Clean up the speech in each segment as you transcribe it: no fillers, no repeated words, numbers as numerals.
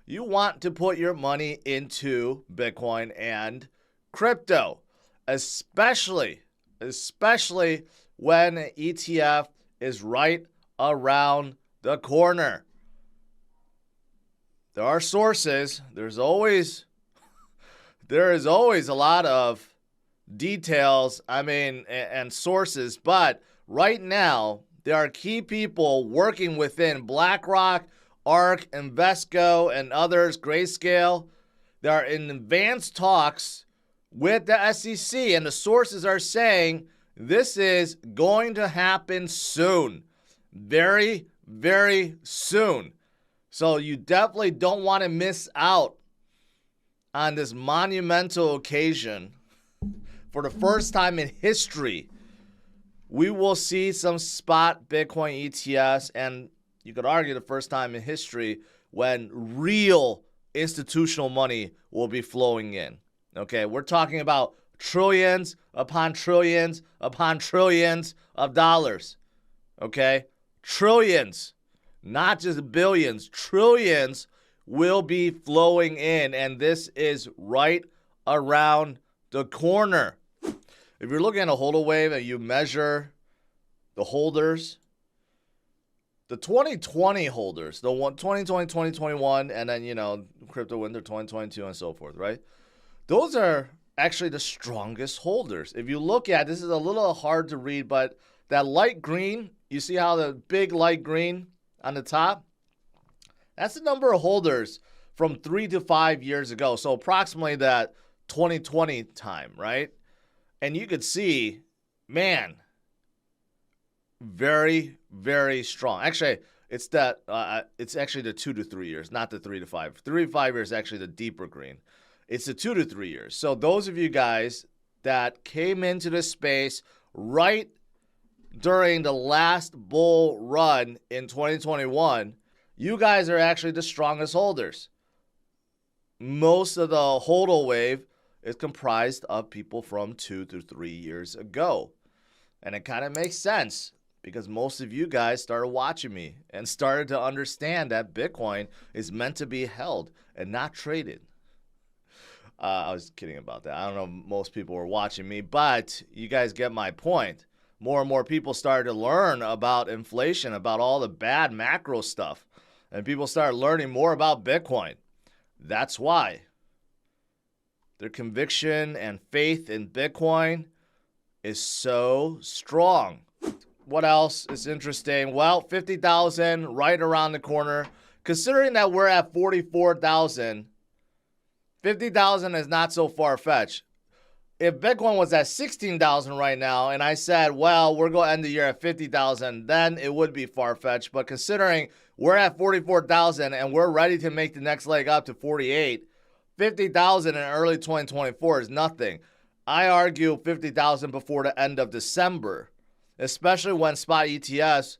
you want to put your money into Bitcoin and crypto, especially when ETF is right around the corner. There are sources. There is always a lot of details, and sources, but right now there are key people working within BlackRock, ARK, Invesco, and others, Grayscale. They are in advanced talks with the SEC, and the sources are saying this is going to happen soon. Very, very soon. So you definitely don't want to miss out on this monumental occasion. For the first time in history, we will see some spot Bitcoin ETFs, and you could argue the first time in history when real institutional money will be flowing in. Okay, we're talking about trillions upon trillions upon trillions of dollars. Okay, trillions, not just billions, trillions will be flowing in, and this is right around the corner. If you're looking at a HODL wave and you measure the holders, the 2020 holders, the 2020, 2021, and then, crypto winter 2022 and so forth, right? Those are actually the strongest holders. If you look at, this is a little hard to read, but that light green, you see how the big light green on the top? That's the number of holders from 3 to 5 years ago. So approximately that 2020 time, right? And you could see, man, very, very strong. Actually, it's actually the 2 to 3 years, not the 3 to 5. 3 to 5 years is actually the deeper green. It's the 2 to 3 years. So those of you guys that came into this space right during the last bull run in 2021, you guys are actually the strongest holders. Most of the HODL wave is comprised of people from 2 to 3 years ago. And it kind of makes sense because most of you guys started watching me and started to understand that Bitcoin is meant to be held and not traded. I was kidding about that. I don't know if most people were watching me, but you guys get my point. More and more people started to learn about inflation, about all the bad macro stuff. And people started learning more about Bitcoin. That's why. Their conviction and faith in Bitcoin is so strong. What else is interesting? Well, 50,000 right around the corner. Considering that we're at 44,000, 50,000 is not so far-fetched. If Bitcoin was at 16,000 right now and I said, well, we're going to end the year at 50,000, then it would be far-fetched. But considering we're at 44,000 and we're ready to make the next leg up to 48, 50,000 in early 2024 is nothing. I argue 50,000 before the end of December, especially when spot ETFs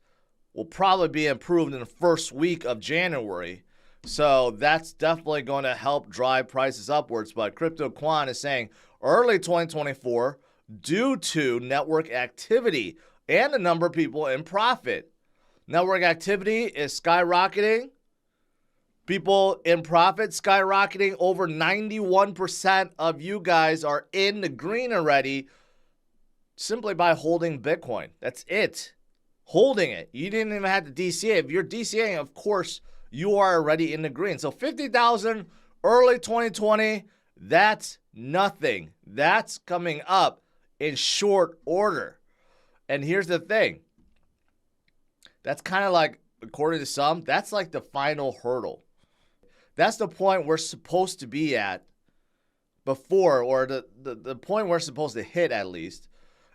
will probably be improved in the first week of January. So that's definitely going to help drive prices upwards. But Crypto Quan is saying early 2024 due to network activity and the number of people in profit. Network activity is skyrocketing. People in profit skyrocketing. Over 91% of you guys are in the green already simply by holding Bitcoin. That's it. Holding it. You didn't even have to DCA. If you're DCAing, of course, you are already in the green. So 50,000 early 2020, that's nothing. That's coming up in short order. And here's the thing. That's kind of like, according to some, that's like the final hurdle. That's the point we're supposed to be at before, or the point we're supposed to hit at least,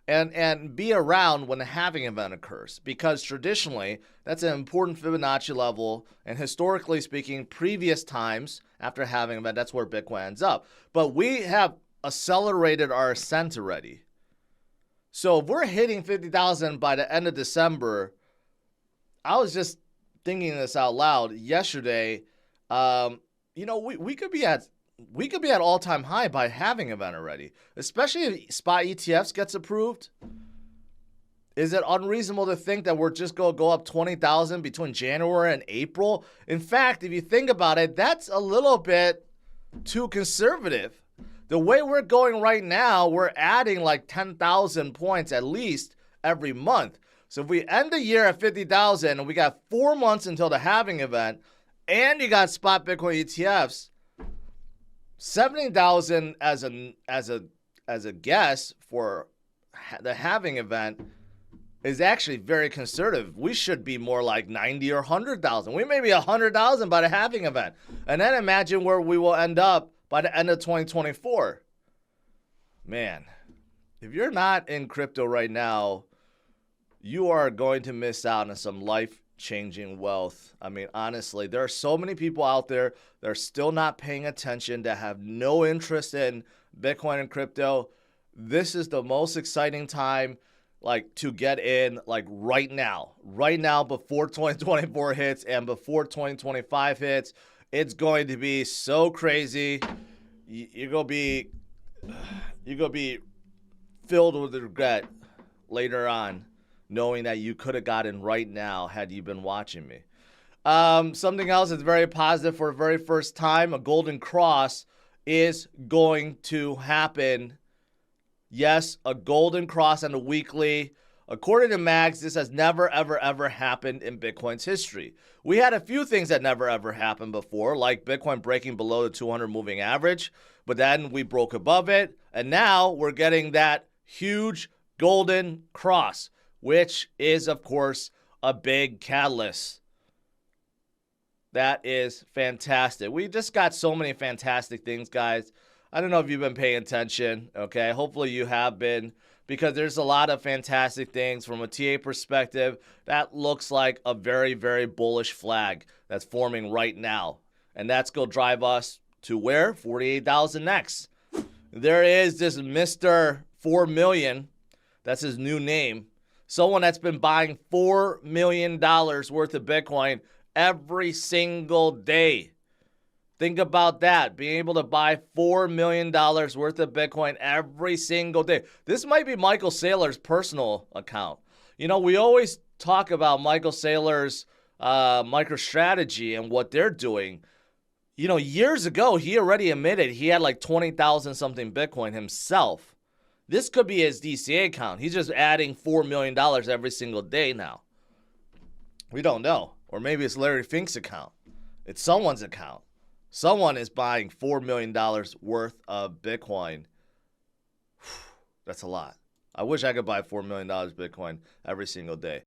and be around when the halving event occurs. Because traditionally, that's an important Fibonacci level, and historically speaking, previous times after a halving event, that's where Bitcoin ends up. But we have accelerated our ascent already. So if we're hitting 50,000 by the end of December, I was just thinking this out loud yesterday. We could be at all-time high by halving event already, especially if spot ETFs gets approved. Is it unreasonable to think that we're just going to go up 20,000 between January and April? In fact, if you think about it, that's a little bit too conservative. The way we're going right now, we're adding like 10,000 points at least every month. So if we end the year at 50,000 and we got 4 months until the halving event, and you got spot Bitcoin ETFs, 70,000 as a guess for the halving event is actually very conservative. We should be more like 90 or 100,000. We may be 100,000 by the halving event. And then imagine where we will end up by the end of 2024. Man, if you're not in crypto right now, you are going to miss out on some life-changing wealth. I mean, honestly, there are so many people out there that are still not paying attention, that have no interest in Bitcoin and crypto. This is the most exciting time, like, to get in, like, right now before 2024 hits and before 2025 hits. It's going to be so crazy. You're gonna be filled with regret later on, knowing that you could have gotten right now had you been watching me. Something else that's very positive for the very first time, a golden cross is going to happen. Yes, a golden cross on the weekly. According to Mags, this has never, ever, ever happened in Bitcoin's history. We had a few things that never, ever happened before, like Bitcoin breaking below the 200 moving average, but then we broke above it, and now we're getting that huge golden cross, which is, of course, a big catalyst. That is fantastic. We just got so many fantastic things, guys. I don't know if you've been paying attention, okay? Hopefully you have been, because there's a lot of fantastic things from a TA perspective. That looks like a very, very bullish flag that's forming right now. And that's going to drive us to where? 48,000 next. There is this Mr. 4 million. That's his new name. Someone that's been buying $4 million worth of Bitcoin every single day. Think about that, being able to buy $4 million worth of Bitcoin every single day. This might be Michael Saylor's personal account. You know, we always talk about Michael Saylor's MicroStrategy and what they're doing. You know, years ago, he already admitted he had like 20,000 something Bitcoin himself. This could be his DCA account. He's just adding $4 million every single day now. We don't know. Or maybe it's Larry Fink's account. It's someone's account. Someone is buying $4 million worth of Bitcoin. That's a lot. I wish I could buy $4 million Bitcoin every single day.